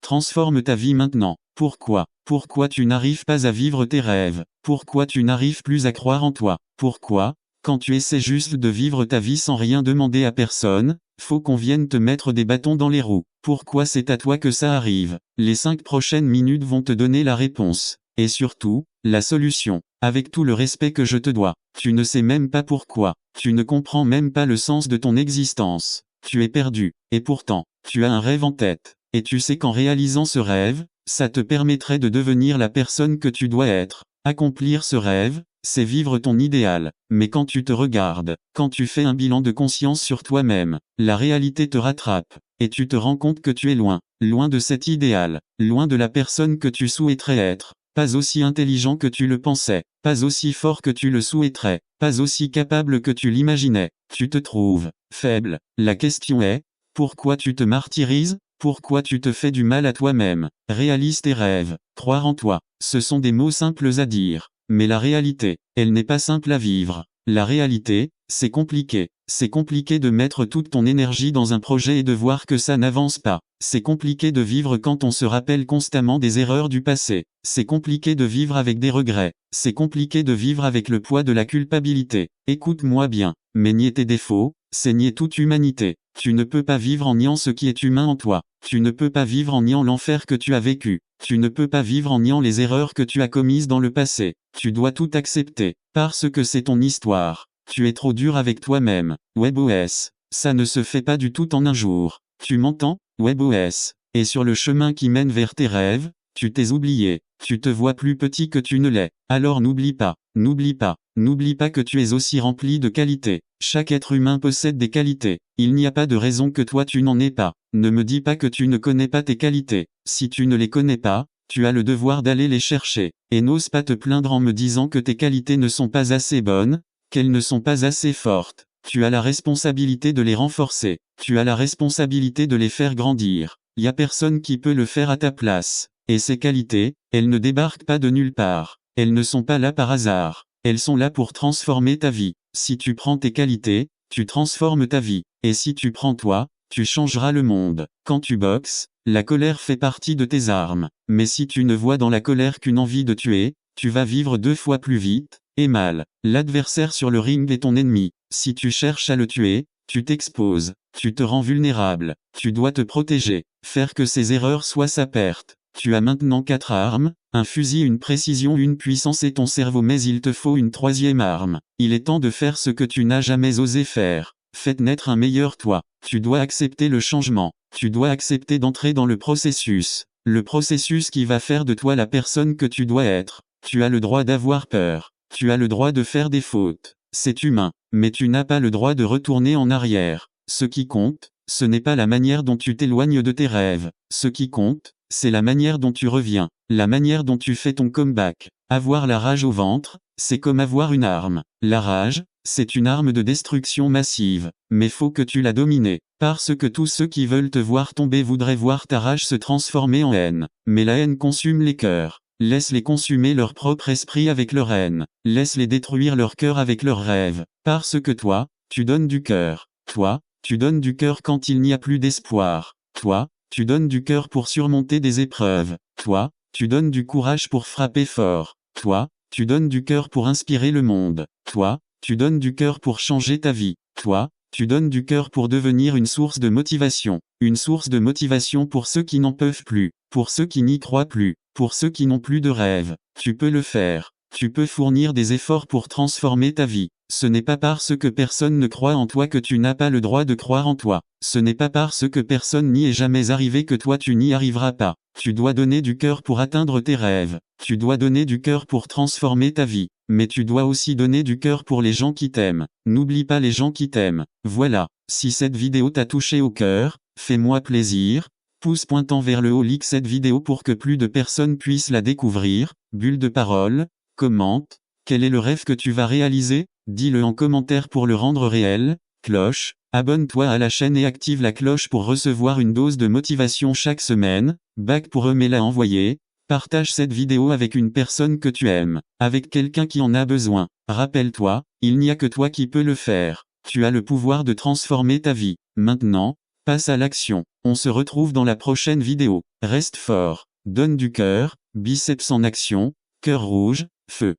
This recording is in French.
Transforme ta vie maintenant. Pourquoi? Pourquoi tu n'arrives pas à vivre tes rêves? Pourquoi tu n'arrives plus à croire en toi? Pourquoi, quand tu essaies juste de vivre ta vie sans rien demander à personne, faut qu'on vienne te mettre des bâtons dans les roues? Pourquoi c'est à toi que ça arrive? Les 5 prochaines minutes vont te donner la réponse. Et surtout, la solution. Avec tout le respect que je te dois. Tu ne sais même pas pourquoi. Tu ne comprends même pas le sens de ton existence. Tu es perdu. Et pourtant, tu as un rêve en tête. Et tu sais qu'en réalisant ce rêve, ça te permettrait de devenir la personne que tu dois être. Accomplir ce rêve, c'est vivre ton idéal. Mais quand tu te regardes, quand tu fais un bilan de conscience sur toi-même, la réalité te rattrape. Et tu te rends compte que tu es loin, loin de cet idéal, loin de la personne que tu souhaiterais être. Pas aussi intelligent que tu le pensais, pas aussi fort que tu le souhaiterais, pas aussi capable que tu l'imaginais. Tu te trouves faible. La question est, pourquoi tu te martyrises? Pourquoi tu te fais du mal à toi-même? Réalise tes rêves. Croire en toi. Ce sont des mots simples à dire. Mais la réalité, elle n'est pas simple à vivre. La réalité, c'est compliqué. C'est compliqué de mettre toute ton énergie dans un projet et de voir que ça n'avance pas. C'est compliqué de vivre quand on se rappelle constamment des erreurs du passé. C'est compliqué de vivre avec des regrets. C'est compliqué de vivre avec le poids de la culpabilité. Écoute-moi bien. Mais nier tes défauts, c'est nier toute humanité. Tu ne peux pas vivre en niant ce qui est humain en toi. Tu ne peux pas vivre en niant l'enfer que tu as vécu. Tu ne peux pas vivre en niant les erreurs que tu as commises dans le passé. Tu dois tout accepter, parce que c'est ton histoire. Tu es trop dur avec toi-même. WebOS, ça ne se fait pas du tout en un jour. Tu m'entends? WebOS. Et sur le chemin qui mène vers tes rêves, tu t'es oublié. Tu te vois plus petit que tu ne l'es. Alors n'oublie pas, n'oublie pas, n'oublie pas que tu es aussi rempli de qualités. Chaque être humain possède des qualités. Il n'y a pas de raison que toi tu n'en aies pas. Ne me dis pas que tu ne connais pas tes qualités. Si tu ne les connais pas, tu as le devoir d'aller les chercher. Et n'ose pas te plaindre en me disant que tes qualités ne sont pas assez bonnes, qu'elles ne sont pas assez fortes. Tu as la responsabilité de les renforcer. Tu as la responsabilité de les faire grandir. Y a personne qui peut le faire à ta place. Et ces qualités, elles ne débarquent pas de nulle part. Elles ne sont pas là par hasard. Elles sont là pour transformer ta vie. Si tu prends tes qualités, tu transformes ta vie. Et si tu prends toi, tu changeras le monde. Quand tu boxes, la colère fait partie de tes armes. Mais si tu ne vois dans la colère qu'une envie de tuer, tu vas vivre 2 fois plus vite, et mal. L'adversaire sur le ring est ton ennemi. Si tu cherches à le tuer, tu t'exposes. Tu te rends vulnérable. Tu dois te protéger. Faire que ces erreurs soient sa perte. Tu as maintenant 4 armes, un fusil, une précision, une puissance et ton cerveau, mais il te faut une 3e arme. Il est temps de faire ce que tu n'as jamais osé faire. Faites naître un meilleur toi. Tu dois accepter le changement. Tu dois accepter d'entrer dans le processus. Le processus qui va faire de toi la personne que tu dois être. Tu as le droit d'avoir peur. Tu as le droit de faire des fautes. C'est humain. Mais tu n'as pas le droit de retourner en arrière. Ce qui compte, ce n'est pas la manière dont tu t'éloignes de tes rêves. Ce qui compte, c'est la manière dont tu reviens. La manière dont tu fais ton comeback. Avoir la rage au ventre, c'est comme avoir une arme. La rage, c'est une arme de destruction massive. Mais faut que tu la domines. Parce que tous ceux qui veulent te voir tomber voudraient voir ta rage se transformer en haine. Mais la haine consume les cœurs. Laisse-les consumer leur propre esprit avec leur haine. Laisse-les détruire leur cœur avec leurs rêves. Parce que toi, tu donnes du cœur. Toi, tu donnes du cœur quand il n'y a plus d'espoir. Toi, tu donnes du cœur pour surmonter des épreuves. Toi, tu donnes du courage pour frapper fort. Toi, tu donnes du cœur pour inspirer le monde. Toi, tu donnes du cœur pour changer ta vie. Toi, tu donnes du cœur pour devenir une source de motivation. Une source de motivation pour ceux qui n'en peuvent plus. Pour ceux qui n'y croient plus. Pour ceux qui n'ont plus de rêve. Tu peux le faire. Tu peux fournir des efforts pour transformer ta vie. Ce n'est pas parce que personne ne croit en toi que tu n'as pas le droit de croire en toi. Ce n'est pas parce que personne n'y est jamais arrivé que toi tu n'y arriveras pas. Tu dois donner du cœur pour atteindre tes rêves. Tu dois donner du cœur pour transformer ta vie. Mais tu dois aussi donner du cœur pour les gens qui t'aiment. N'oublie pas les gens qui t'aiment. Voilà. Si cette vidéo t'a touché au cœur, fais-moi plaisir. Pouce pointant vers le haut, like cette vidéo pour que plus de personnes puissent la découvrir. Bulle de parole. Commente. Quel est le rêve que tu vas réaliser? Dis-le en commentaire pour le rendre réel. Cloche. Abonne-toi à la chaîne et active la cloche pour recevoir une dose de motivation chaque semaine. Bac pour remets-la envoyer. Partage cette vidéo avec une personne que tu aimes. Avec quelqu'un qui en a besoin. Rappelle-toi, il n'y a que toi qui peux le faire. Tu as le pouvoir de transformer ta vie. Maintenant, passe à l'action. On se retrouve dans la prochaine vidéo. Reste fort. Donne du cœur, biceps en action, cœur rouge, feu.